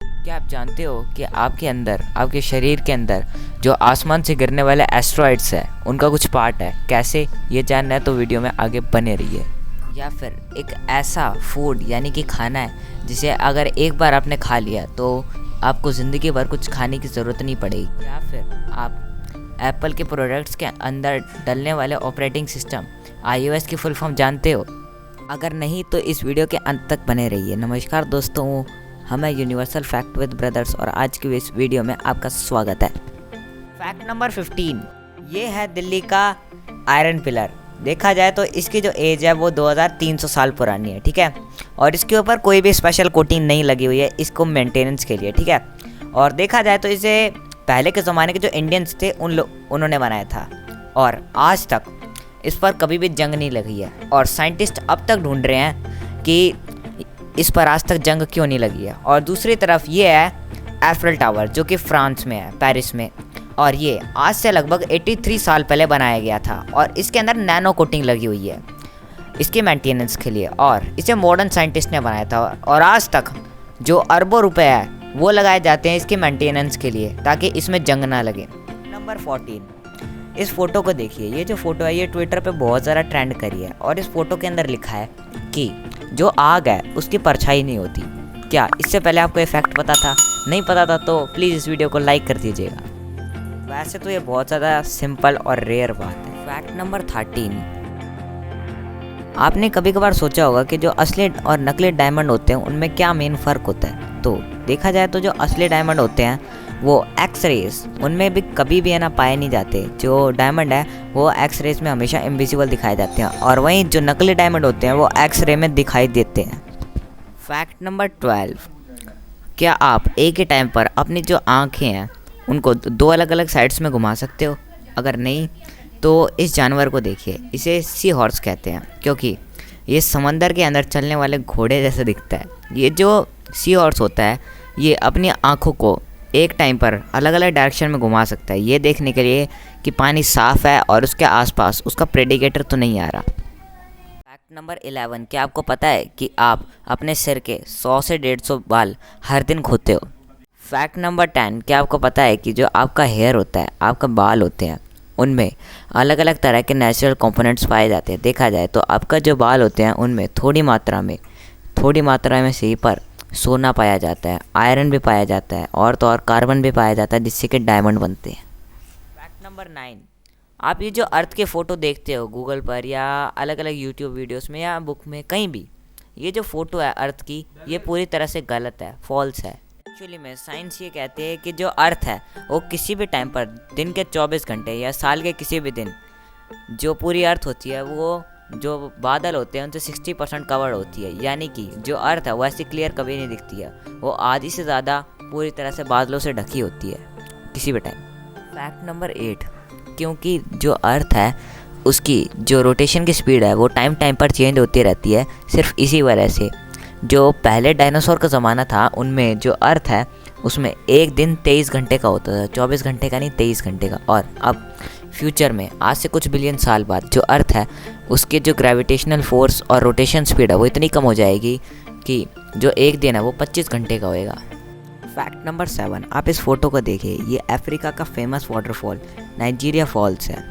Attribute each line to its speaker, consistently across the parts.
Speaker 1: क्या आप जानते हो कि आपके अंदर, आपके शरीर के अंदर जो आसमान से गिरने वाले एस्ट्रॉइड्स हैं उनका कुछ पार्ट है? कैसे, ये जानना है तो वीडियो में आगे बने रहिए। या फिर एक ऐसा फूड यानी कि खाना है जिसे अगर एक बार आपने खा लिया तो आपको ज़िंदगी भर कुछ खाने की ज़रूरत नहीं पड़ेगी। या फिर आप एप्पल के प्रोडक्ट्स के अंदर डलने वाले ऑपरेटिंग सिस्टम iOS की फुल फॉर्म जानते हो? अगर नहीं तो इस वीडियो के अंत तक बने रहिए। नमस्कार दोस्तों, हम हैं यूनिवर्सल फैक्ट विद ब्रदर्स और आज की इस वीडियो में आपका स्वागत है। फैक्ट नंबर 15, ये है दिल्ली का आयरन पिलर। देखा जाए तो इसकी जो एज है वो 2300 साल पुरानी है, ठीक है। और इसके ऊपर कोई भी स्पेशल कोटिंग नहीं लगी हुई है इसको मेंटेनेंस के लिए, ठीक है। और देखा जाए तो इसे पहले के ज़माने के जो इंडियंस थे उन्होंने बनाया था और आज तक इस पर कभी भी जंग नहीं लगी है। और साइंटिस्ट अब तक ढूंढ रहे हैं कि इस पर आज तक जंग क्यों नहीं लगी है। और दूसरी तरफ ये है एफिल टावर जो कि फ्रांस में है, पेरिस में। और ये आज से लगभग 83 साल पहले बनाया गया था और इसके अंदर नैनो कोटिंग लगी हुई है इसके मेंटेनेंस के लिए। और इसे मॉडर्न साइंटिस्ट ने बनाया था और आज तक जो अरबों रुपए है वो लगाए जाते हैं इसके मेंटेनेंस के लिए ताकि इसमें जंग ना लगे। नंबर 14, इस फोटो को देखिए। ये जो फोटो है ये ट्विटर पे बहुत ज़्यादा ट्रेंड करी है और इस फोटो के अंदर लिखा है कि जो आग है उसकी परछाई नहीं होती। क्या इससे पहले आपको ये फैक्ट पता था? नहीं पता था तो प्लीज़ इस वीडियो को लाइक कर दीजिएगा। वैसे तो ये बहुत ज़्यादा सिंपल और रेयर बात है। फैक्ट नंबर 13, आपने कभी कभार सोचा होगा कि जो असली और नकली डायमंड होते हैं उनमें क्या मेन फ़र्क होता है। तो देखा जाए तो जो असली डायमंड होते हैं वो एक्स रेज उनमें भी कभी भी है ना पाए नहीं जाते। जो डायमंड है वो एक्स रेज में हमेशा इनविजिबल दिखाई जाते हैं और वहीं जो नकली डायमंड होते हैं वो एक्स रे में दिखाई देते हैं। फैक्ट नंबर 12, क्या आप एक ही टाइम पर अपनी जो आँखें हैं उनको दो अलग अलग साइड्स में घुमा सकते हो? अगर नहीं तो इस जानवर को देखिए। इसे सी हॉर्स कहते हैं क्योंकि ये समंदर के अंदर चलने वाले घोड़े जैसा दिखता है। ये जो सी हॉर्स होता है ये अपनी आँखों को एक टाइम पर अलग अलग डायरेक्शन में घुमा सकता है, ये देखने के लिए कि पानी साफ़ है और उसके आसपास उसका प्रेडिकेटर तो नहीं आ रहा। फैक्ट नंबर 11, क्या आपको पता है कि आप अपने सिर के 100 से 150 बाल हर दिन खोते हो? फैक्ट नंबर 10, क्या आपको पता है कि जो आपका हेयर होता है, आपका बाल होते हैं, उनमें अलग अलग तरह के नेचुरल कंपोनेंट्स पाए जाते हैं। देखा जाए तो आपका जो बाल होते हैं उनमें थोड़ी मात्रा में से ही पर सोना पाया जाता है, आयरन भी पाया जाता है और तो और कार्बन भी पाया जाता है जिससे कि डायमंड बनते हैं। फैक्ट नंबर 9, आप ये जो अर्थ के फ़ोटो देखते हो गूगल पर या अलग अलग यूट्यूब वीडियोस में या बुक में कहीं भी, ये जो फ़ोटो है अर्थ की ये पूरी तरह से गलत है, फॉल्स है। एक्चुअली में साइंस ये कहते हैं कि जो अर्थ है वो किसी भी टाइम पर दिन के 24 घंटे या साल के किसी भी दिन जो पूरी अर्थ होती है वो जो बादल होते हैं उनसे 60% कवर होती है। यानी कि जो अर्थ है वो ऐसी क्लियर कभी नहीं दिखती है, वो आधी से ज़्यादा पूरी तरह से बादलों से ढकी होती है किसी भी टाइम। फैक्ट नंबर 8, क्योंकि जो अर्थ है उसकी जो रोटेशन की स्पीड है वो टाइम पर चेंज होती रहती है। सिर्फ इसी वजह से जो पहले डायनासोर का ज़माना था उनमें जो अर्थ है उसमें एक दिन 23 घंटे का होता था, 24 घंटे का नहीं, 23 घंटे का। और अब फ्यूचर में आज से कुछ बिलियन साल बाद जो अर्थ है उसके जो ग्रेविटेशनल फोर्स और रोटेशन स्पीड है वो इतनी कम हो जाएगी कि जो एक दिन है वो 25 घंटे का होएगा। फैक्ट नंबर 7, आप इस फोटो को देखिए। ये अफ्रीका का फेमस वाटरफॉल नाइजीरिया फॉल्स है।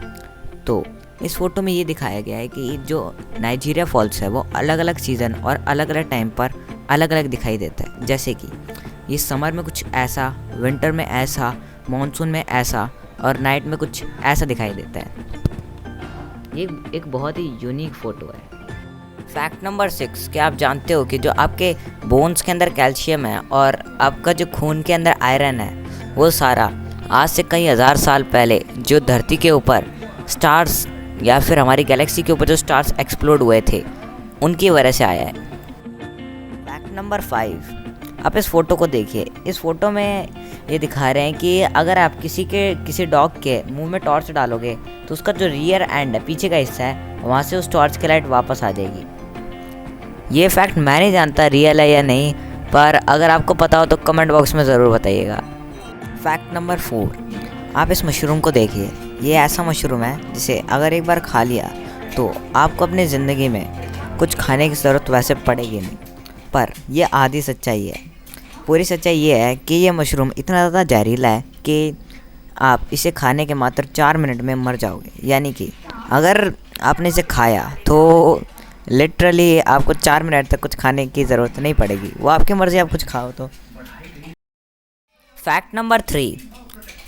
Speaker 1: तो इस फोटो में ये दिखाया गया है कि जो नाइजीरिया फॉल्स है वो अलग अलग सीज़न और अलग अलग टाइम पर अलग अलग दिखाई देता है। जैसे कि ये समर में कुछ ऐसा, विंटर में ऐसा, मानसून में ऐसा और नाइट में कुछ ऐसा दिखाई देता है। ये एक बहुत ही यूनिक फ़ोटो है। फैक्ट नंबर 6, क्या आप जानते हो कि जो आपके बोन्स के अंदर कैल्शियम है और आपका जो खून के अंदर आयरन है वो सारा आज से कई हज़ार साल पहले जो धरती के ऊपर स्टार्स या फिर हमारी गैलेक्सी के ऊपर जो स्टार्स एक्सप्लोड हुए थे उनकी वजह से आया है। फैक्ट नंबर 5, आप इस फ़ोटो को देखिए। इस फ़ोटो में ये दिखा रहे हैं कि अगर आप किसी डॉग के मुंह में टॉर्च डालोगे तो उसका जो रियर एंड है, पीछे का हिस्सा है, वहाँ से उस टॉर्च की लाइट वापस आ जाएगी। ये फैक्ट मैं नहीं जानता रियल है या नहीं, पर अगर आपको पता हो तो कमेंट बॉक्स में ज़रूर बताइएगा। फैक्ट नंबर 4, आप इस मशरूम को देखिए। ये ऐसा मशरूम है जिसे अगर एक बार खा लिया तो आपको अपनी ज़िंदगी में कुछ खाने की ज़रूरत वैसे पड़ेगी नहीं, पर यह आधी सच्चाई है पूरी सच्चाई ये है कि ये मशरूम इतना ज़्यादा जहरीला है कि आप इसे खाने के मात्र 4 मिनट में मर जाओगे। यानी कि अगर आपने इसे खाया तो लिटरली आपको 4 मिनट तक कुछ खाने की ज़रूरत नहीं पड़ेगी, वो आपकी मर्ज़ी, आप कुछ खाओ तो। फैक्ट नंबर 3,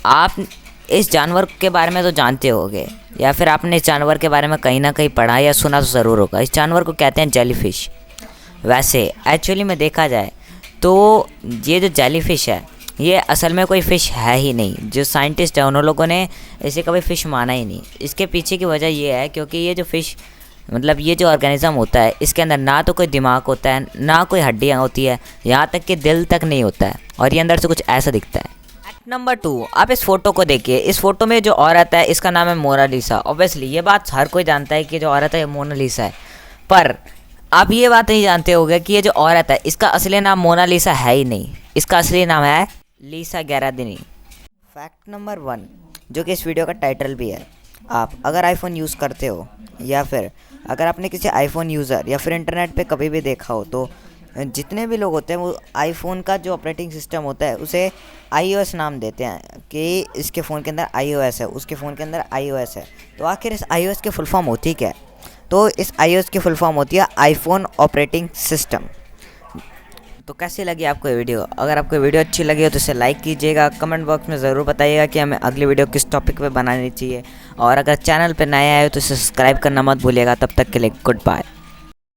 Speaker 1: आप इस जानवर के बारे में तो जानते होंगे या फिर आपने इस जानवर के बारे में कहीं ना कहीं पढ़ा या सुना तो ज़रूर होगा। इस जानवर को कहते हैं जेलीफिश। वैसे एक्चुअली में देखा जाए तो ये जो जेलीफिश है ये असल में कोई फ़िश है ही नहीं। जो साइंटिस्ट है उन लोगों ने इसे कभी फ़िश माना ही नहीं। इसके पीछे की वजह ये है क्योंकि ये जो फ़िश मतलब ये जो ऑर्गेनिज़म होता है इसके अंदर ना तो कोई दिमाग होता है, ना कोई हड्डियाँ होती है, यहाँ तक कि दिल तक नहीं होता है, और ये अंदर से कुछ ऐसा दिखता है। फैक्ट नंबर 2, आप इस फ़ोटो को देखिए। इस फ़ोटो में जो औरत है इसका नाम है मोनालिसा। ऑब्वियसली ये बात हर कोई जानता है कि जो औरत है ये मोनालिसा है, पर आप ये बात नहीं जानते होंगे कि ये जो औरत है इसका असली नाम मोनालिसा है ही नहीं, इसका असली नाम है लिसा गैरादिनी। फैक्ट नंबर 1, जो कि इस वीडियो का टाइटल भी है, आप अगर आईफोन यूज़ करते हो या फिर अगर आपने किसी आईफोन यूज़र या फिर इंटरनेट पे कभी भी देखा हो तो जितने भी लोग होते हैं वो आईफोन का जो ऑपरेटिंग सिस्टम होता है उसे iOS नाम देते हैं कि इसके फ़ोन के अंदर iOS है, उसके फ़ोन के अंदर iOS है। तो आखिर इस iOS की फुल फॉर्म होती क्या है? तो इस iOS की फुल फॉर्म होती है आईफोन ऑपरेटिंग सिस्टम। तो कैसी लगी आपको ये वीडियो? अगर आपको वीडियो अच्छी लगी हो तो इसे लाइक कीजिएगा, कमेंट बॉक्स में ज़रूर बताइएगा कि हमें अगली वीडियो किस टॉपिक पे बनानी चाहिए, और अगर चैनल पे नए आए हो तो इसे सब्सक्राइब करना मत भूलिएगा। तब तक के लिए गुड बाय।